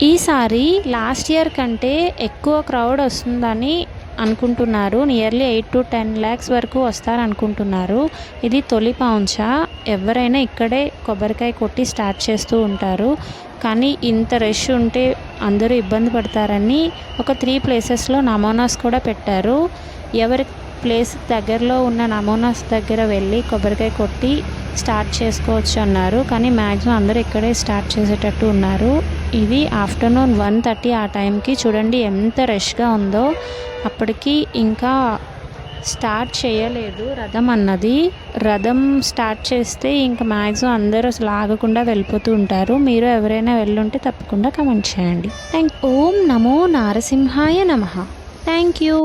ఈసారి last year కంటే ఎక్కువ క్రౌడ్ వస్తుందని అనుకుంటున్నారు. నియర్లీ 8 to 10 lakhs వరకు వస్తారనుకుంటున్నారు. ఇది తొలి పౌంచ. ఎవరైనా ఇక్కడే కొబ్బరికాయ కొట్టి స్టార్ట్ చేస్తూ ఉంటారు. కానీ ఇంత రష్ ఉంటే అందరూ ఇబ్బంది పడతారని ఒక 3 ప్లేసెస్లో నమూనాస్ కూడా పెట్టారు. ఎవరి ప్లేస్ దగ్గరలో ఉన్న నమూనాస్ దగ్గర వెళ్ళి కొబ్బరికాయ కొట్టి స్టార్ట్ చేసుకోవచ్చు అన్నారు. కానీ మ్యాక్సిమం అందరూ ఇక్కడే స్టార్ట్ చేసేటట్టు ఉన్నారు. ఇది ఆఫ్టర్నూన్ 1:30 ఆ టైంకి. చూడండి ఎంత రష్గా ఉందో. అప్పటికి ఇంకా స్టార్ట్ చేయలేదు రథం అన్నది. రథం స్టార్ట్ చేస్తే ఇంకా మ్యాక్సిమం అందరూ అసలు ఆగకుండా వెళ్ళిపోతూ ఉంటారు. మీరు ఎవరైనా వెళ్ళుంటే తప్పకుండా కమెంట్ చేయండి. ఓం నమో నారసింహాయ నమః. Thank you.